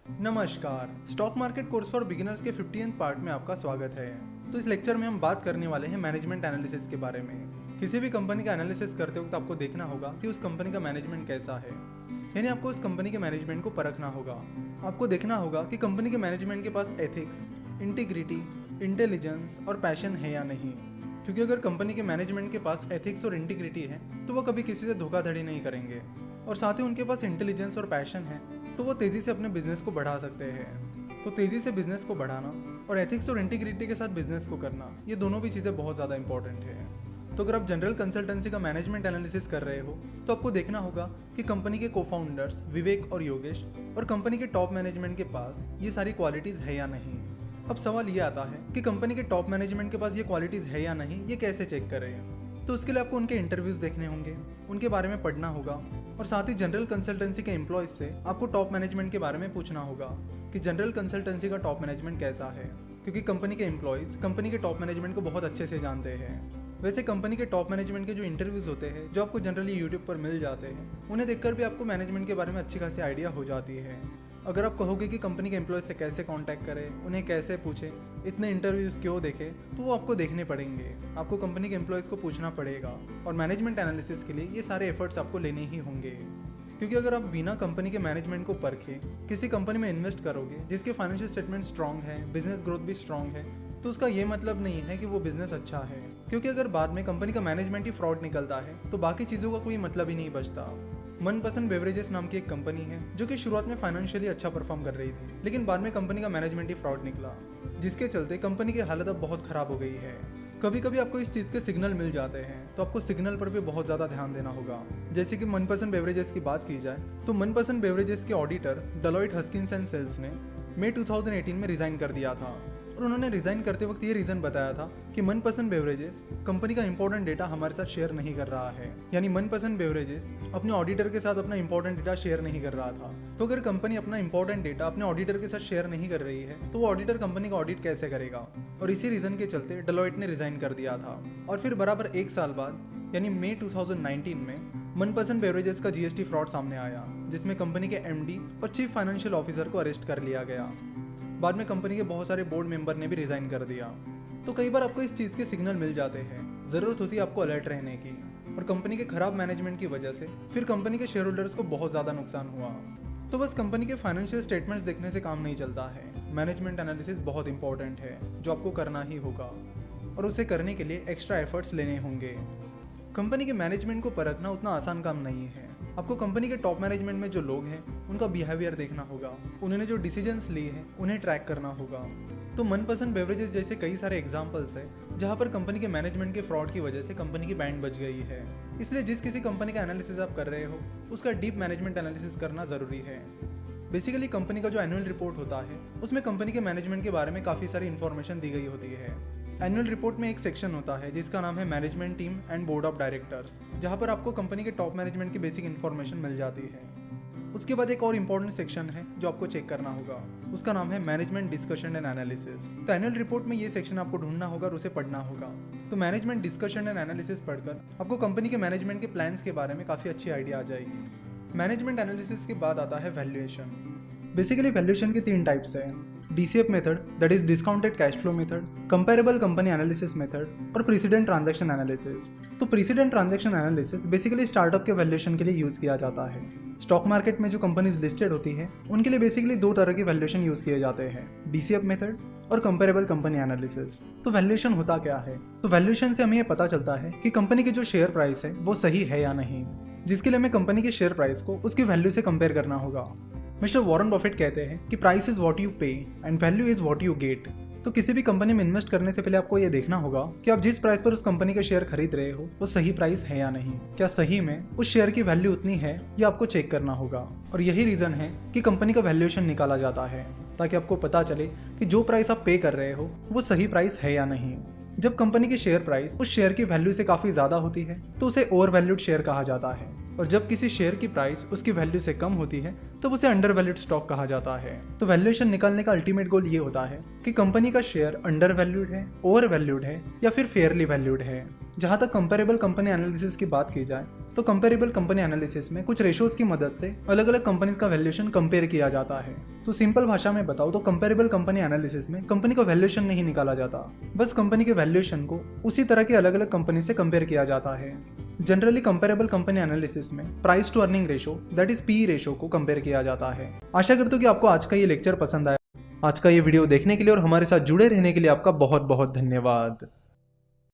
नमस्कार, stock market course for beginners के 15th part में आपका स्वागत है। तो इस लेक्चर में हम बात करने वाले हैं मैनेजमेंट एनालिसिस के बारे में। किसी भी कंपनी का एनालिसिस करते वक्त आपको देखना होगा कि उस कंपनी का मैनेजमेंट कैसा है, यानी आपको उस कंपनी के मैनेजमेंट को परखना होगा। आपको देखना होगा कि कंपनी के मैनेजमेंट के पास एथिक्स, इंटीग्रिटी, इंटेलिजेंस और पैशन है या नहीं। क्योंकि अगर कंपनी के मैनेजमेंट के पास एथिक्स और इंटीग्रिटी है तो वो कभी किसी से धोखाधड़ी नहीं करेंगे, और साथ ही उनके पास इंटेलिजेंस और पैशन है तो वो तेज़ी से अपने बिजनेस को बढ़ा सकते हैं। तो तेज़ी से बिजनेस को बढ़ाना और एथिक्स और इंटीग्रिटी के साथ बिजनेस को करना, ये दोनों भी चीज़ें बहुत ज़्यादा इंपॉर्टेंट है। तो अगर आप जनरल कंसल्टेंसी का मैनेजमेंट एनालिसिस कर रहे हो तो आपको देखना होगा कि कंपनी के को-फाउंडर्स विवेक और योगेश और कंपनी के टॉप मैनेजमेंट के पास ये सारी क्वालिटीज़ है या नहीं। अब सवाल ये आता है कि कंपनी के टॉप मैनेजमेंट के पास ये क्वालिटीज़ है या नहीं, ये कैसे चेक करें। तो उसके लिए आपको उनके इंटरव्यूज़ देखने होंगे, उनके बारे में पढ़ना होगा, और साथ ही जनरल कंसल्टेंसी के एम्प्लॉयज़ से आपको टॉप मैनेजमेंट के बारे में पूछना होगा कि जनरल कंसल्टेंसी का टॉप मैनेजमेंट कैसा है। क्योंकि कंपनी के एम्प्लॉयज़ कंपनी के टॉप मैनेजमेंट को बहुत अच्छे से जानते हैं। वैसे कंपनी के टॉप मैनेजमेंट के जो इंटरव्यूज़ होते हैं, जो आपको जनरली यूट्यूब पर मिल जाते हैं, उन्हें देखकर भी आपको मैनेजमेंट के बारे में अच्छी खासी आइडिया हो जाती है। अगर आप कहोगे कि कंपनी के एम्प्लॉयज़ से कैसे कांटेक्ट करें, उन्हें कैसे पूछें, इतने इंटरव्यूज़ क्यों देखें, तो वो आपको देखने पड़ेंगे। आपको कंपनी के एम्प्लॉयज़ को पूछना पड़ेगा, और मैनेजमेंट एनालिसिस के लिए ये सारे एफर्ट्स आपको लेने ही होंगे। क्योंकि अगर आप बिना कंपनी के मैनेजमेंट को परखे किसी कंपनी में इन्वेस्ट करोगे जिसके फाइनेंशियल स्टेटमेंट स्ट्रांग है, बिजनेस ग्रोथ भी स्ट्रांग है, तो उसका ये मतलब नहीं है कि वो बिजनेस अच्छा है। क्योंकि अगर बाद में कंपनी का मैनेजमेंट ही फ्रॉड निकलता है तो बाकी चीज़ों का कोई मतलब ही नहीं बचता। मनपसंद बेवरेजेस नाम की एक कंपनी है जो कि शुरुआत में फाइनेंशियली अच्छा परफॉर्म कर रही थी, लेकिन बाद में कंपनी का मैनेजमेंट ही फ्रॉड निकला, जिसके चलते कंपनी की हालत अब बहुत ख़राब हो गई है। कभी कभी आपको इस चीज़ के सिग्नल मिल जाते हैं तो आपको सिग्नल पर भी बहुत ज़्यादा ध्यान देना होगा। जैसे कि मनपसंद बेवरेजेस की बात की जाए तो मनपसंद बेवरेजेस के ऑडिटर डेलॉयट हस्किंस एंड सेल्स ने मई 2018 में रिज़ाइन कर दिया था, और उन्होंने रिज़ाइन करते वक्त ये रीज़न बताया था कि मनपसंद बेवरेजेस कंपनी का इंपॉर्टेंट डेटा हमारे साथ शेयर नहीं कर रहा है। यानी मनपसंद बेवरेजेस अपने ऑडिटर के साथ अपना इंपॉर्टेंट डेटा शेयर नहीं कर रहा था। तो अगर कंपनी अपना इंपॉर्टेंट डेटा अपने ऑडिटर के साथ शेयर नहीं कर रही है तो वो ऑडिटर कंपनी का ऑडिट कैसे करेगा। और इसी रीज़न के चलते डेलॉयट ने रिज़ाइन कर दिया था। और फिर बराबर एक साल बाद यानी मई 2019 में मनपसंद बेवरेजेस का जीएसटी फ्रॉड सामने आया, जिसमें कंपनी के एमडी और चीफ फाइनेंशियल ऑफिसर को अरेस्ट कर लिया गया। बाद में कंपनी के बहुत सारे बोर्ड मेंबर ने भी रिजाइन कर दिया। तो कई बार आपको इस चीज़ के सिग्नल मिल जाते हैं, ज़रूरत होती है आपको अलर्ट रहने की। और कंपनी के खराब मैनेजमेंट की वजह से फिर कंपनी के शेयर होल्डर्स को बहुत ज़्यादा नुकसान हुआ। तो बस कंपनी के फाइनेंशियल स्टेटमेंट्स देखने से काम नहीं चलता है। मैनेजमेंट एनालिसिस बहुत इंपॉर्टेंट है जो आपको करना ही होगा, और उसे करने के लिए एक्स्ट्रा एफर्ट्स लेने होंगे। कंपनी के मैनेजमेंट को परखना उतना आसान काम नहीं है। आपको कंपनी के टॉप मैनेजमेंट में जो लोग हैं उनका बिहेवियर देखना होगा, उन्होंने जो डिसीजंस लिए हैं उन्हें ट्रैक करना होगा। तो मनपसंद बेवरेजेस जैसे कई सारे एग्जांपल्स हैं जहां पर कंपनी के मैनेजमेंट के फ्रॉड की वजह से कंपनी की बैंड बच गई है। इसलिए जिस किसी कंपनी का एनालिसिस आप कर रहे हो उसका डीप मैनेजमेंट एनालिसिस करना ज़रूरी है। बेसिकली कंपनी का जो एनुअल रिपोर्ट होता है उसमें कंपनी के मैनेजमेंट के बारे में काफ़ी सारी इन्फॉर्मेशन दी गई होती है। एनुअल रिपोर्ट में एक सेक्शन होता है जिसका नाम है management team and board of directors, जहां पर आपको कंपनी के टॉप मैनेजमेंट की बेसिक इन्फॉर्मेशन मिल जाती है। उसके बाद एक और इम्पॉर्टेंट सेक्शन है जो आपको चेक करना होगा, उसका नाम है मैनेजमेंट डिस्कशन एंड एनालिसिस। तो एनुअल रिपोर्ट में ये सेक्शन आपको ढूंढना होगा और उसे पढ़ना होगा। तो मैनेजमेंट डिस्कशन एंड एनालिसिस पढ़कर आपको कंपनी के मैनेजमेंट के प्लान्स के बारे में काफ़ी अच्छी आइडिया आ जाएगी। मैनेजमेंट एनालिसिस के बाद आता है वैल्यूएशन। बेसिकली वैल्यूएशन के 3 टाइप्स हैं, DCF method that is discounted cash flow method, comparable company analysis method और प्रीसिडेंट ट्रांजैक्शन एनालिसिस। तो precedent transaction analysis basically startup के वैल्यूएशन के लिए यूज़ किया जाता है। स्टॉक मार्केट में जो कंपनीज लिस्टेड होती है उनके लिए बेसिकली 2 तरह के वैल्यूएशन यूज़ किए जाते हैं, DCF मेथड और कंपेरेबल कंपनी एनालिसिस। तो वैल्यूएशन होता क्या है? तो वैल्यूएशन से हमें ये पता चलता है कि कंपनी की जो शेयर प्राइस है वो सही है या नहीं, जिसके लिए हमें कंपनी के शेयर प्राइस को उसकी वैल्यू से कंपेयर करना होगा। मिस्टर वॉरेन बफेट कहते हैं कि प्राइस इज व्हाट यू पे and value is what you get. तो किसी भी कंपनी में इन्वेस्ट करने से पहले आपको ये देखना होगा कि आप जिस प्राइस पर उस कंपनी का शेयर खरीद रहे हो वो सही प्राइस है या नहीं, क्या सही में उस शेयर की वैल्यू उतनी है, ये आपको चेक करना होगा। और यही रीजन है कि कंपनी का वैल्यूएशन निकाला जाता है, ताकि आपको पता चले कि जो प्राइस आप पे कर रहे हो वो सही प्राइस है या नहीं। जब कंपनी की शेयर प्राइस उस शेयर की वैल्यू से काफ़ी ज़्यादा होती है तो उसे ओवर वैल्यूड शेयर कहा जाता है। और जब किसी शेयर की प्राइस उसकी वैल्यू से कम होती है तब उसे अंडर वैल्यूड स्टॉक कहा जाता है। तो वैल्यूएशन निकालने का अल्टीमेट गोल ये होता है कि कंपनी का शेयर अंडर वैल्यूड है, ओवर वैल्यूड है या फिर फेयरली वैल्यूड है। जहां तक कंपेरेबल कंपनी एनालिसिस की बात की जाए तो कंपेरेबल कंपनी एनालिसिस में कुछ रेशोज की मदद से अलग अलग कंपनीज का वैल्यूएशन कंपेयर किया जाता है। तो सिंपल भाषा में बताओ तो कंपेरेबल कंपनी एनालिसिस में कंपनी का वैल्यूएशन नहीं निकाला जाता, बस कंपनी के वैल्यूएशन को उसी तरह की अलग अलग कंपनी से कंपेयर किया जाता है। जनरली कंपेरेबल कंपनी एनालिसिस में price to earning ratio that is P ratio को कंपेयर किया जाता है। आशा करता हूं कि आपको आज का ये लेक्चर पसंद आया। आज का ये वीडियो देखने के लिए और हमारे साथ जुड़े रहने के लिए आपका बहुत बहुत धन्यवाद।